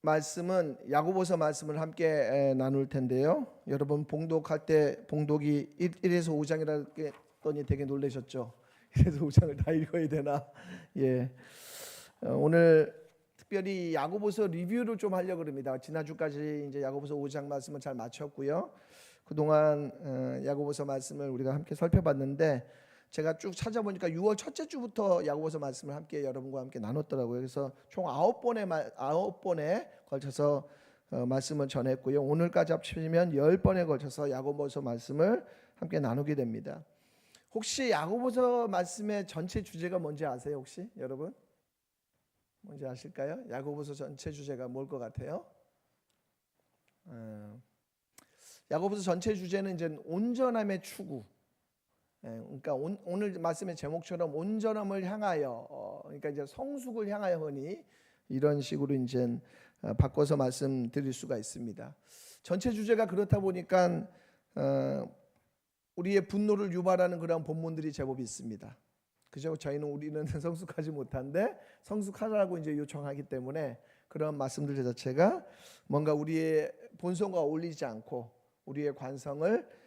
말씀은 야고보서 말씀을 함께 나눌 텐데요. 여러분 봉독할 때 봉독이 1에서 5장이라고 했더니 되게 놀라셨죠. 1에서 5장을 다 읽어야 되나? 예. 오늘 특별히 야고보서 리뷰를 좀 하려고 합니다. 지난주까지 이제 야고보서 5장 말씀을 잘 마쳤고요. 그동안 야고보서 말씀을 우리가 함께 살펴봤는데 제가 쭉 찾아보니까 6월 첫째 주부터 야고보서 말씀을 함께 여러분과 함께 나눴더라고요. 그래서 총 9번에 걸쳐서 말씀을 전했고요. 오늘까지 합치면 10번에 걸쳐서 야고보서 말씀을 함께 나누게 됩니다. 혹시 야고보서 말씀의 전체 주제가 뭔지 아세요? 혹시 여러분? 뭔지 아실까요? 야고보서 전체 주제가 뭘 것 같아요? 야고보서 전체 주제는 이제 온전함의 추구. 그러니까 오늘 말씀의 제목처럼 온전함을 향하여, 그러니까 이제 성숙을 향하여 하니 이런 식으로 이제 바꿔서 말씀드릴 수가 있습니다. 전체 주제가 그렇다 보니까 우리의 분노를 유발하는 그런 본문들이 제법 있습니다. 그죠? 우리는 성숙하지 못한데 성숙하라고 이제 요청하기 때문에 그런 말씀들 자체가 뭔가 우리의 본성과 어울리지 않고 우리의 관성을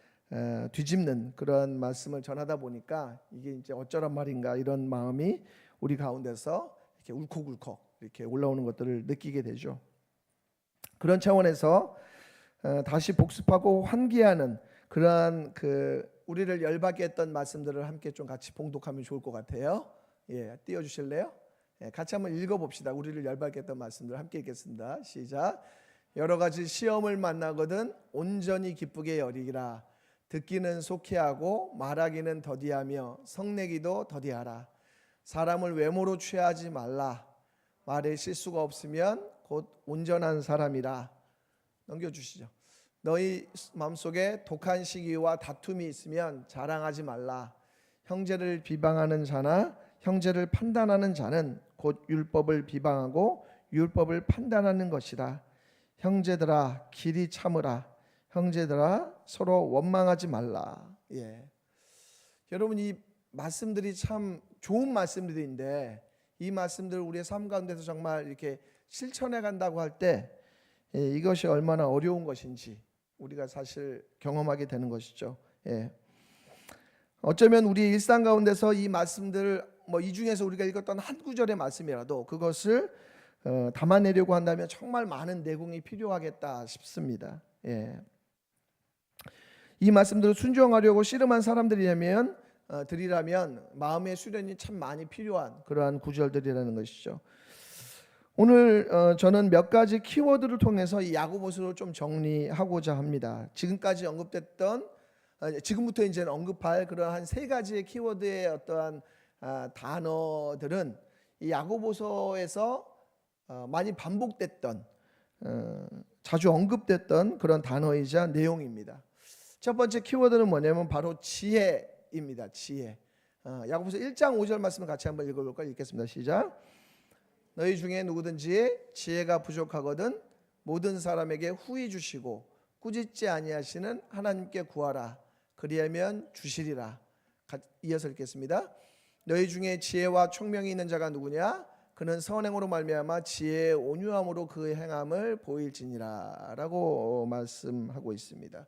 뒤집는 그런 말씀을 전하다 보니까 이게 이제 어쩌란 말인가 이런 마음이 우리 가운데서 이렇게 울컥울컥 이렇게 올라오는 것들을 느끼게 되죠. 그런 차원에서 다시 복습하고 환기하는 그러한 우리를 열받게 했던 말씀들을 함께 좀 같이 봉독하면 좋을 것 같아요. 예, 띄워주실래요? 예, 같이 한번 읽어봅시다. 우리를 열받게 했던 말씀들 함께 읽겠습니다. 시작. 여러 가지 시험을 만나거든 온전히 기쁘게 여기라. 듣기는 속히하고 말하기는 더디하며 성내기도 더디하라. 사람을 외모로 취하지 말라. 말에 실수가 없으면 곧 온전한 사람이라. 넘겨주시죠. 너희 마음속에 독한 시기와 다툼이 있으면 자랑하지 말라. 형제를 비방하는 자나 형제를 판단하는 자는 곧 율법을 비방하고 율법을 판단하는 것이라. 형제들아 길이 참으라. 형제들아 서로 원망하지 말라. 예. 여러분 이 말씀들이 참 좋은 말씀들인데 이 말씀들 우리의 삶 가운데서 정말 이렇게 실천해 간다고 할 때 이것이 얼마나 어려운 것인지 우리가 사실 경험하게 되는 것이죠. 예. 어쩌면 우리 일상 가운데서 이 말씀들 이 중에서 우리가 읽었던 한 구절의 말씀이라도 그것을 담아내려고 한다면 정말 많은 내공이 필요하겠다 싶습니다. 예. 이 말씀들을 순종하려고 씨름한 사람들이라면 마음의 수련이 참 많이 필요한 그러한 구절들이라는 것이죠. 오늘 저는 몇 가지 키워드를 통해서 이 야고보서를 좀 정리하고자 합니다. 지금까지 언급됐던 지금부터 이제 언급할 그러한 세 가지의 키워드의 어떠한 단어들은 이 야고보서에서 많이 반복됐던 자주 언급됐던 그런 단어이자 내용입니다. 첫 번째 키워드는 뭐냐면 바로 지혜입니다. 지혜. 야고보서 1장 5절 말씀을 같이 한번 읽어볼까요? 읽겠습니다. 시작. 너희 중에 누구든지 지혜가 부족하거든 모든 사람에게 후히 주시고 꾸짖지 아니하시는 하나님께 구하라. 그리하면 주시리라. 이어서 읽겠습니다. 너희 중에 지혜와 총명이 있는 자가 누구냐? 그는 선행으로 말미암아 지혜의 온유함으로 그 행함을 보일지니라 라고 말씀하고 있습니다.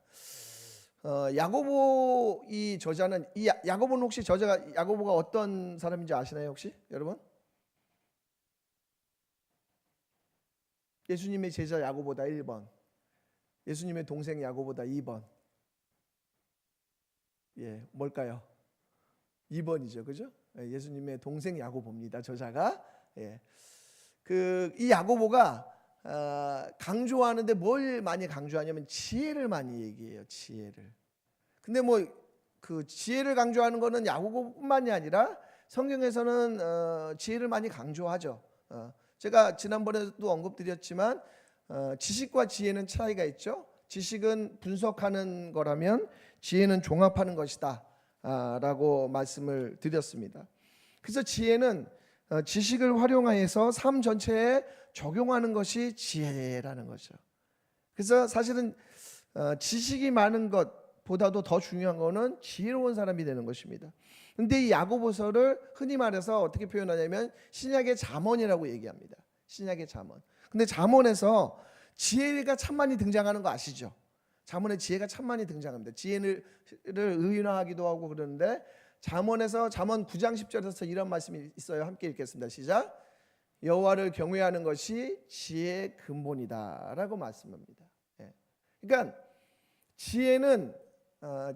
야고보 이 저자는 야고보는 혹시 저자가 야고보가 어떤 사람인지 아시나요 혹시 여러분? 예수님의 제자 야고보다 1번, 예수님의 동생 야고보다 2번. 예, 뭘까요? 2번이죠, 그죠? 예수님의 동생 야고보입니다. 저자가. 예, 이 야고보가 강조하는데 뭘 많이 강조하냐면 지혜를 많이 얘기해요. 지혜를. 근데 그 지혜를 강조하는 거는 야고보뿐만이 아니라 성경에서는 지혜를 많이 강조하죠. 제가 지난번에도 언급드렸지만 지식과 지혜는 차이가 있죠. 지식은 분석하는 거라면 지혜는 종합하는 것이다 라고 말씀을 드렸습니다. 그래서 지혜는 지식을 활용해서 삶 전체에 적용하는 것이 지혜라는 거죠. 그래서 사실은 지식이 많은 것보다도 더 중요한 것은 지혜로운 사람이 되는 것입니다. 근데 이 야고보서를 흔히 말해서 어떻게 표현하냐면 신약의 잠언이라고 얘기합니다. 신약의 잠언. 근데 잠언에서 지혜가 참 많이 등장하는 거 아시죠? 잠언에 지혜가 참 많이 등장합니다. 지혜를 의인화하기도 하고 그러는데 잠언에서 잠언 9장 10절에서 이런 말씀이 있어요. 함께 읽겠습니다. 시작. 여호와를 경외하는 것이 지혜의 근본이다라고 말씀합니다. 예. 그러니까 지혜는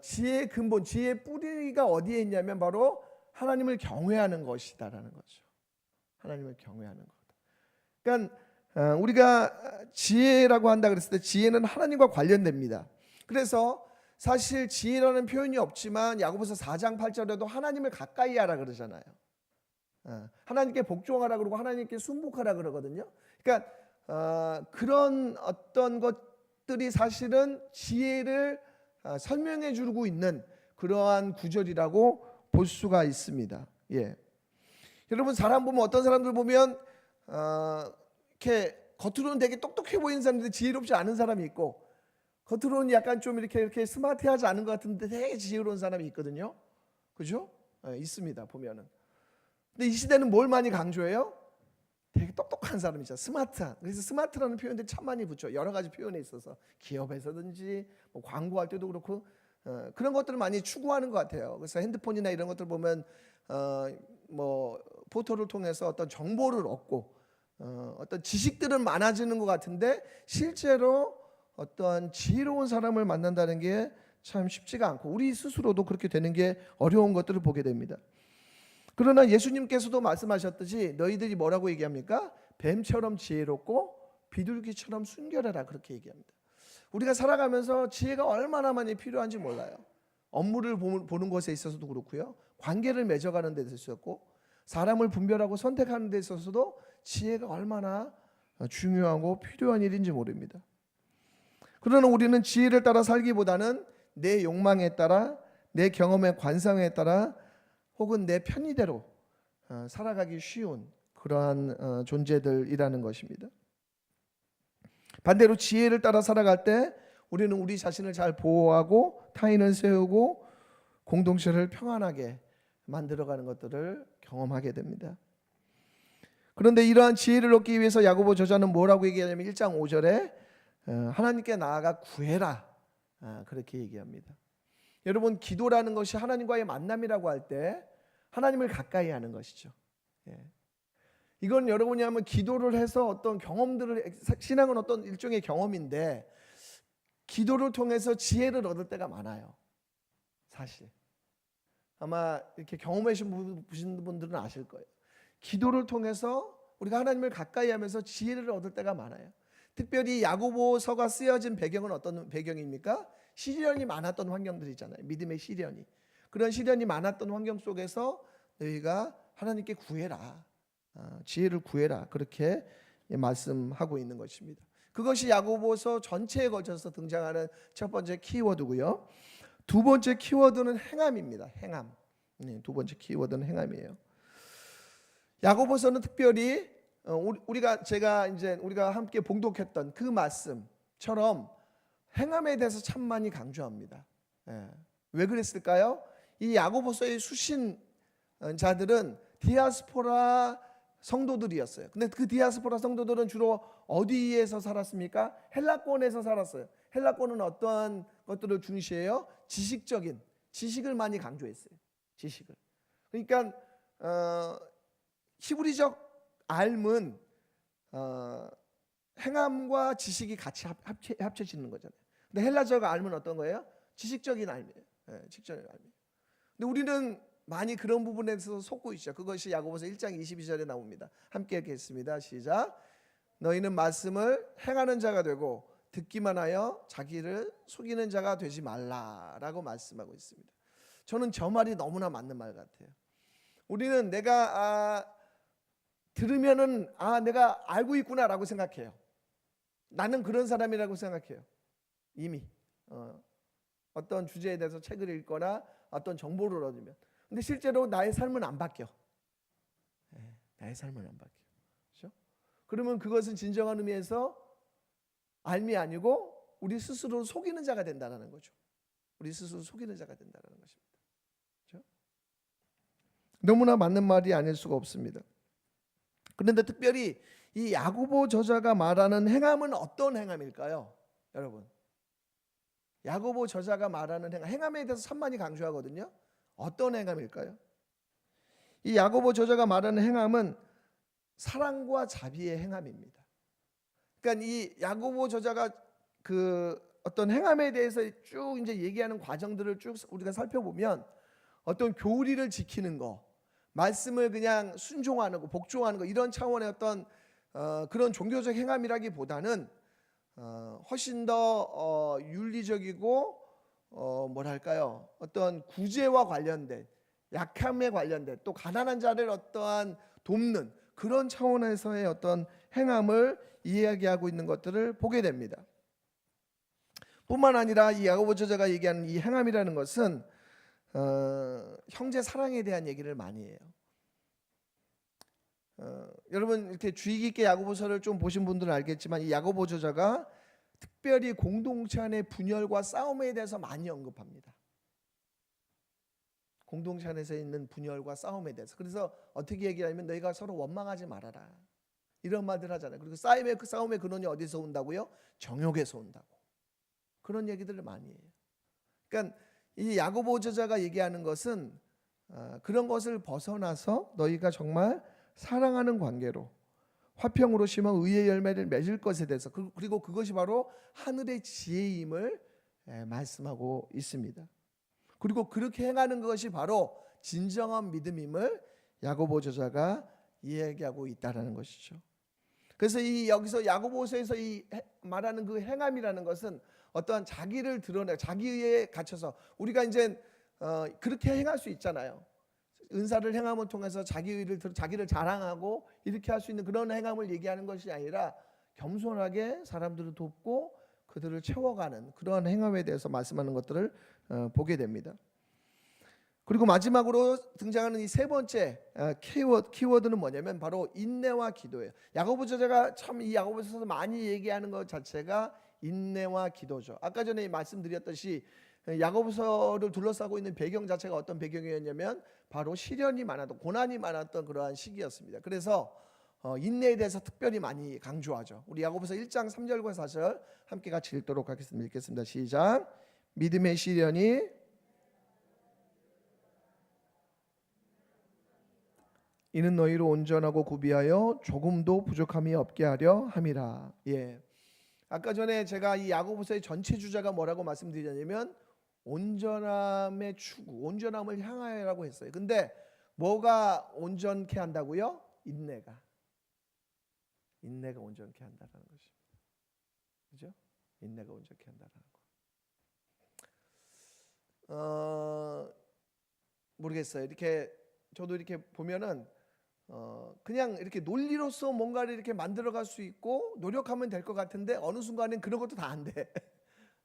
지혜의 근본, 지혜의 뿌리가 어디에 있냐면 바로 하나님을 경외하는 것이다라는 거죠. 하나님을 경외하는 것. 그러니까 우리가 지혜라고 한다 그랬을 때 지혜는 하나님과 관련됩니다. 그래서 사실 지혜라는 표현이 없지만 야고보서 4장 8절에도 하나님을 가까이 하라 그러잖아요. 하나님께 복종하라 그러고 하나님께 순복하라 그러거든요. 그러니까 그런 어떤 것들이 사실은 지혜를 설명해 주고 있는 그러한 구절이라고 볼 수가 있습니다. 예. 여러분 사람 보면 어떤 사람들 보면 이렇게 겉으로는 되게 똑똑해 보이는 사람인데 지혜롭지 않은 사람이 있고 겉으로는 약간 좀 이렇게 스마트하지 않은 것 같은데 되게 지혜로운 사람이 있거든요. 그죠? 있습니다. 보면은. 근데 이 시대는 뭘 많이 강조해요? 되게 똑똑한 사람이죠. 스마트한. 그래서 스마트라는 표현들 참 많이 붙여. 여러 가지 표현에 있어서 기업에서든지 뭐 광고할 때도 그렇고 그런 것들을 많이 추구하는 것 같아요. 그래서 핸드폰이나 이런 것들 보면 뭐 포털을 통해서 어떤 정보를 얻고 어떤 지식들은 많아지는 것 같은데 실제로 어떤 지혜로운 사람을 만난다는 게 참 쉽지가 않고 우리 스스로도 그렇게 되는 게 어려운 것들을 보게 됩니다. 그러나 예수님께서도 말씀하셨듯이 너희들이 뭐라고 얘기합니까? 뱀처럼 지혜롭고 비둘기처럼 순결하라 그렇게 얘기합니다. 우리가 살아가면서 지혜가 얼마나 많이 필요한지 몰라요. 업무를 보는 것에 있어서도 그렇고요. 관계를 맺어가는 데 있어서도 사람을 분별하고 선택하는 데 있어서도 지혜가 얼마나 중요하고 필요한 일인지 모릅니다. 그러나 우리는 지혜를 따라 살기보다는 내 욕망에 따라 내 경험의 관상에 따라 혹은 내 편의대로 살아가기 쉬운 그러한 존재들이라는 것입니다. 반대로 지혜를 따라 살아갈 때 우리는 우리 자신을 잘 보호하고 타인을 세우고 공동체를 평안하게 만들어가는 것들을 경험하게 됩니다. 그런데 이러한 지혜를 얻기 위해서 야고보 저자는 뭐라고 얘기하냐면 1장 5절에 하나님께 나아가 구해라 그렇게 얘기합니다. 여러분 기도라는 것이 하나님과의 만남이라고 할 때 하나님을 가까이 하는 것이죠. 이건 여러분이 하면 기도를 해서 어떤 경험들을 신앙은 어떤 일종의 경험인데 기도를 통해서 지혜를 얻을 때가 많아요. 사실 아마 이렇게 경험해 보신 분들은 아실 거예요. 기도를 통해서 우리가 하나님을 가까이 하면서 지혜를 얻을 때가 많아요. 특별히 야고보서가 쓰여진 배경은 어떤 배경입니까? 시련이 많았던 환경들이 있잖아요. 믿음의 시련이. 그런 시련이 많았던 환경 속에서 너희가 하나님께 구해라. 지혜를 구해라. 그렇게 말씀하고 있는 것입니다. 그것이 야고보서 전체에 걸쳐서 등장하는 첫 번째 키워드고요. 두 번째 키워드는 행함입니다. 행함. 두 번째 키워드는 행함이에요. 야고보서는 특별히 우리가 함께 봉독했던 그 말씀처럼 행함에 대해서 참 많이 강조합니다. 왜 그랬을까요? 이 야고보서의 수신자들은 디아스포라 성도들이었어요. 근데 그 디아스포라 성도들은 주로 어디에서 살았습니까? 헬라권에서 살았어요. 헬라권은 어떤 것들을 중시해요? 지식을 많이 강조했어요. 지식을. 그러니까 히브리적 알은 행함과 지식이 같이 합쳐지는 거잖아요. 근데 헬라적 알은 어떤 거예요? 지식적인 알이에요. 지식적인 알이에요. 근데 우리는 많이 그런 부분에서 속고 있죠. 그것이 야고보서 1장 22절에 나옵니다. 함께 읽겠습니다. 시작. 너희는 말씀을 행하는 자가 되고 듣기만 하여 자기를 속이는 자가 되지 말라라고 말씀하고 있습니다. 저는 저 말이 너무나 맞는 말 같아요. 우리는 내가 들으면은 내가 알고 있구나라고 생각해요. 나는 그런 사람이라고 생각해요. 이미 어떤 주제에 대해서 책을 읽거나 어떤 정보를 얻으면. 근데 실제로 나의 삶은 안 바뀌어. 나의 삶은 안 바뀌어. 그렇죠? 그러면 그것은 진정한 의미에서 알미 아니고 우리 스스로 속이는 자가 된다는 거죠. 우리 스스로 속이는 자가 된다는 것입니다. 그렇죠? 너무나 맞는 말이 아닐 수가 없습니다. 그런데 특별히 이 야고보 저자가 말하는 행함은 어떤 행함일까요? 여러분, 야고보 저자가 말하는 행함에 대해서 참 많이 강조하거든요. 어떤 행함일까요? 이 야고보 저자가 말하는 행함은 사랑과 자비의 행함입니다. 그러니까 이 야고보 저자가 그 어떤 행함에 대해서 쭉 이제 얘기하는 과정들을 쭉 우리가 살펴보면 어떤 교리를 지키는 거, 말씀을 그냥 순종하는 거, 복종하는 거, 이런 차원의 어떤 그런 종교적 행함이라기보다는 훨씬 더 윤리적이고 뭐랄까요, 어떤 구제와 관련된, 약함에 관련된, 또 가난한 자를 어떠한 돕는 그런 차원에서의 어떤 행함을 이야기하고 있는 것들을 보게 됩니다. 뿐만 아니라 이 야고보 저자가 얘기하는 이 행함이라는 것은 형제 사랑에 대한 얘기를 많이 해요. 여러분 이렇게 주의 깊게 야고보서를 좀 보신 분들은 알겠지만 이 야고보 저자가 특별히 공동체 안의 분열과 싸움에 대해서 많이 언급합니다. 공동체 안에서 있는 분열과 싸움에 대해서. 그래서 어떻게 얘기하냐면 너희가 서로 원망하지 말아라, 이런 말들 하잖아요. 그리고 싸움의 근원이 어디서 온다고요? 정욕에서 온다고. 그런 얘기들을 많이 해요. 그러니까 이 야고보 저자가 얘기하는 것은 그런 것을 벗어나서 너희가 정말 사랑하는 관계로 화평으로 심어 의의 열매를 맺을 것에 대해서, 그리고 그것이 바로 하늘의 지혜임을 말씀하고 있습니다. 그리고 그렇게 행하는 것이 바로 진정한 믿음임을 야고보 저자가 이야기하고 있다라는 것이죠. 그래서 여기서 야고보서에서 이 말하는 그 행함이라는 것은 어떠한 자기를 드러내, 자기에 갇혀서 우리가 이제 그렇게 행할 수 있잖아요. 은사를 행함을 통해서 자기를 자랑하고 이렇게 할 수 있는 그런 행함을 얘기하는 것이 아니라 겸손하게 사람들을 돕고 그들을 채워가는 그러한 행함에 대해서 말씀하는 것들을 보게 됩니다. 그리고 마지막으로 등장하는 이 세 번째 키워드는 뭐냐면 바로 인내와 기도예요. 야고보 저자가 참 이 야고보서에서 많이 얘기하는 것 자체가 인내와 기도죠. 아까 전에 말씀드렸듯이 야고보서를 둘러싸고 있는 배경 자체가 어떤 배경이었냐면 바로 시련이 많았던, 고난이 많았던 그러한 시기였습니다. 그래서 인내에 대해서 특별히 많이 강조하죠. 우리 야고보서 1장 3절과 4절 함께 같이 읽도록 하겠습니다. 읽겠습니다. 시작. 믿음의 시련이 이는 너희로 온전하고 구비하여 조금도 부족함이 없게 하려 함이라. 예. 아까 전에 제가 이 야고보서의 전체 주제가 뭐라고 말씀드렸냐면 온전함의 추구, 온전함을 향하여라고 했어요. 근데 뭐가 온전케 한다고요? 인내가 온전케 한다라는 것입니다. 그죠? 인내가 온전케 한다라는 거. 모르겠어요. 이렇게 저도 이렇게 보면은 그냥 이렇게 논리로서 뭔가를 이렇게 만들어갈 수 있고 노력하면 될 것 같은데 어느 순간엔 그런 것도 다 안 돼.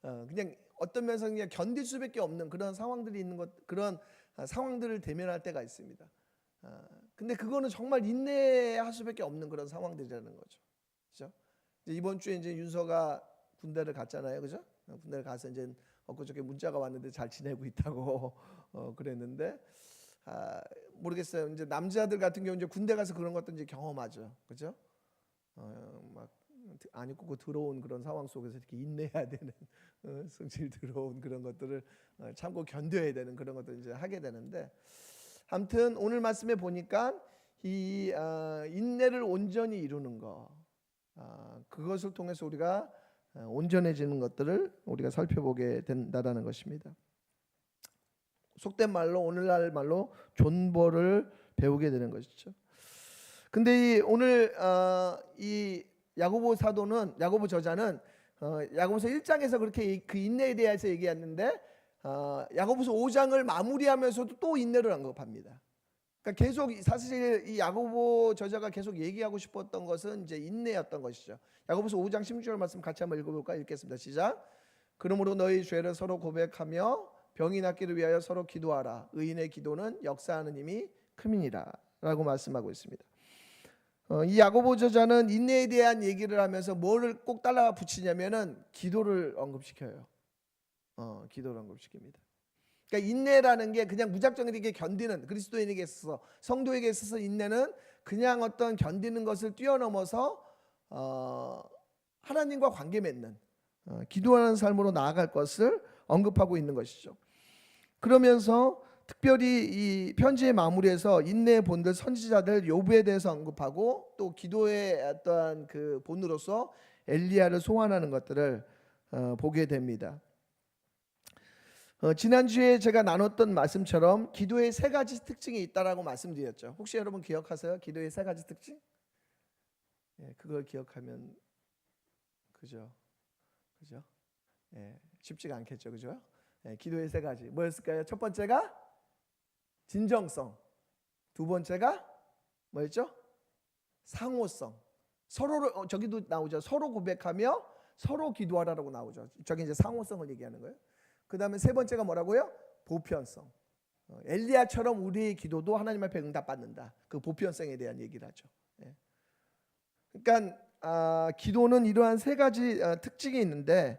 그냥 어떤 면에서 그냥 견딜 수밖에 없는 그런 상황들이 있는 것, 그런 상황들을 대면할 때가 있습니다. 근데 그거는 정말 인내할 수밖에 없는 그런 상황들이라는 거죠. 그렇죠? 이번 주에 이제 윤서가 군대를 갔잖아요, 그죠? 군대를 가서 이제 엊그저께 문자가 왔는데 잘 지내고 있다고 그랬는데. 모르겠어요. 이제 남자들 같은 경우 이제 군대 가서 그런 것도 이제 경험하죠, 그렇죠? 막 안 입고 들어온 그런 상황 속에서 이렇게 인내해야 되는 성질 들어온 그런 것들을 참고 견뎌야 되는 그런 것들 이제 하게 되는데, 아무튼 오늘 말씀에 보니까 이 인내를 온전히 이루는 것, 그것을 통해서 우리가 온전해지는 것들을 우리가 살펴보게 된다라는 것입니다. 속된 말로 오늘날 말로 존버를 배우게 되는 것이죠. 근데 오늘 이 야고보 저자는 야고보서 1장에서 그렇게 그 인내에 대해서 얘기했는데 야고보서 5장을 마무리하면서도 또 인내를 언급합니다. 그러니까 계속 사실 이 야고보 저자가 계속 얘기하고 싶었던 것은 이제 인내였던 것이죠. 야고보서 5장 16절 말씀 같이 한번 읽어볼까요? 읽겠습니다. 시작. 그러므로 너희 죄를 서로 고백하며 병이 낫기를 위하여 서로 기도하라. 의인의 기도는 역사하는 힘이 큼이니라 라고 말씀하고 있습니다. 이 야고보 저자는 인내에 대한 얘기를 하면서 뭐를 꼭 따라 붙이냐면은 기도를 언급시켜요. 기도를 언급시킵니다. 그러니까 인내라는 게 그냥 무작정 이렇게 견디는, 그리스도인에게 있어서, 성도에게 있어서 인내는 그냥 어떤 견디는 것을 뛰어넘어서 하나님과 관계 맺는 기도하는 삶으로 나아갈 것을 언급하고 있는 것이죠. 그러면서 특별히 이 편지의 마무리에서 인내의 본들 선지자들 욥에 대해서 언급하고 또 기도의 어떠한 그 본으로서 엘리야를 소환하는 것들을 보게 됩니다. 지난주에 제가 나눴던 말씀처럼 기도의 세 가지 특징이 있다라고 말씀드렸죠. 혹시 여러분 기억하세요? 기도의 세 가지 특징? 그걸 기억하면 그죠? 쉽지가 않겠죠, 그죠? 기도의 세 가지 뭐였을까요? 첫 번째가 진정성, 두 번째가 뭐였죠? 상호성. 서로를 저기도 나오죠. 서로 고백하며 서로 기도하라라고 나오죠. 저기 이제 상호성을 얘기하는 거예요. 그 다음에 세 번째가 뭐라고요? 보편성. 엘리야처럼 우리의 기도도 하나님 앞에 응답받는다. 그 보편성에 대한 얘기를 하죠. 그러니까 기도는 이러한 세 가지 특징이 있는데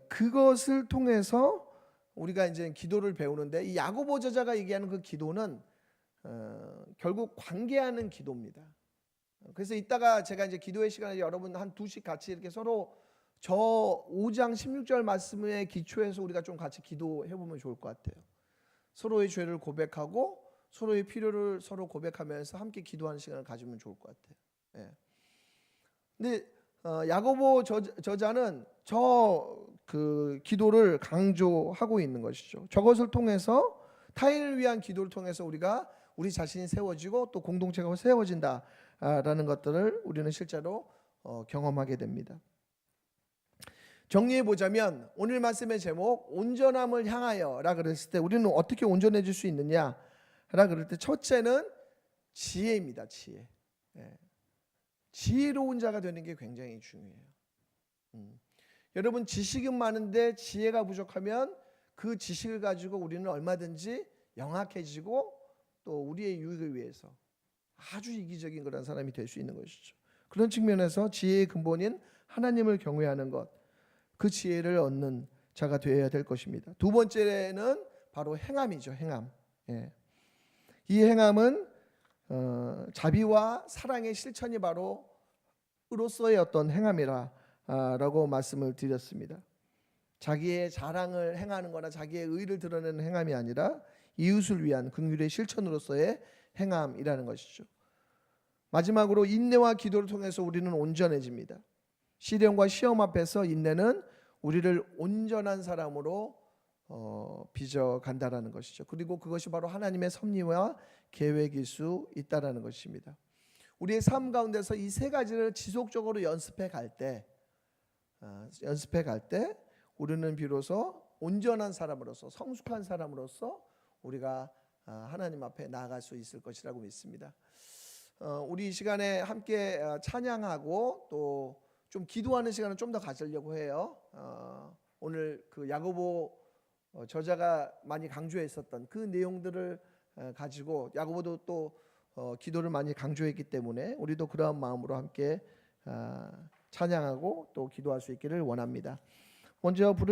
그것을 통해서 우리가 이제 기도를 배우는데 이 야고보 저자가 얘기하는 그 기도는 결국 관계하는 기도입니다. 그래서 이따가 제가 이제 기도의 시간에 여러분 한 2씩 같이 이렇게 서로 저 5장 16절 말씀에 기초해서 우리가 좀 같이 기도해 보면 좋을 것 같아요. 서로의 죄를 고백하고 서로의 필요를 서로 고백하면서 함께 기도하는 시간을 가지면 좋을 것 같아요. 근데 야고보 저자는 그 기도를 강조하고 있는 것이죠. 저것을 통해서 타인을 위한 기도를 통해서 우리가 우리 자신이 세워지고 또 공동체가 세워진다라는 것들을 우리는 실제로 경험하게 됩니다. 정리해 보자면 오늘 말씀의 제목 온전함을 향하여라 그랬을 때 우리는 어떻게 온전해질 수 있느냐라 그럴 때 첫째는 지혜입니다. 지혜. 지혜로운 자가 되는 게 굉장히 중요해요. 여러분 지식은 많은데 지혜가 부족하면 그 지식을 가지고 우리는 얼마든지 영악해지고 또 우리의 유익을 위해서 아주 이기적인 그런 사람이 될 수 있는 것이죠. 그런 측면에서 지혜의 근본인 하나님을 경외하는 것, 그 지혜를 얻는 자가 되어야 될 것입니다. 두 번째는 바로 행함이죠. 행함. 이 행함은 자비와 사랑의 실천이 바로 으로서의 어떤 행함이라고 말씀을 드렸습니다. 자기의 자랑을 행하는 거나 자기의 의를 드러내는 행함이 아니라 이웃을 위한 긍휼의 실천으로서의 행함이라는 것이죠. 마지막으로 인내와 기도를 통해서 우리는 온전해집니다. 시련과 시험 앞에서 인내는 우리를 온전한 사람으로 빚어간다라는 것이죠. 그리고 그것이 바로 하나님의 섭리와 계획일 수 있다라는 것입니다. 우리의 삶 가운데서 이 세 가지를 지속적으로 연습해 갈 때 우리는 비로소 온전한 사람으로서 성숙한 사람으로서 우리가 하나님 앞에 나아갈 수 있을 것이라고 믿습니다. 우리 이 시간에 함께 찬양하고 또 좀 기도하는 시간을 좀 더 가지려고 해요. 오늘 그 야고보 저자가 많이 강조했었던 그 내용들을 가지고 야고보도 또 기도를 많이 강조했기 때문에 우리도 그러한 마음으로 함께 찬양하고 또 기도할 수 있기를 원합니다. 먼저 부를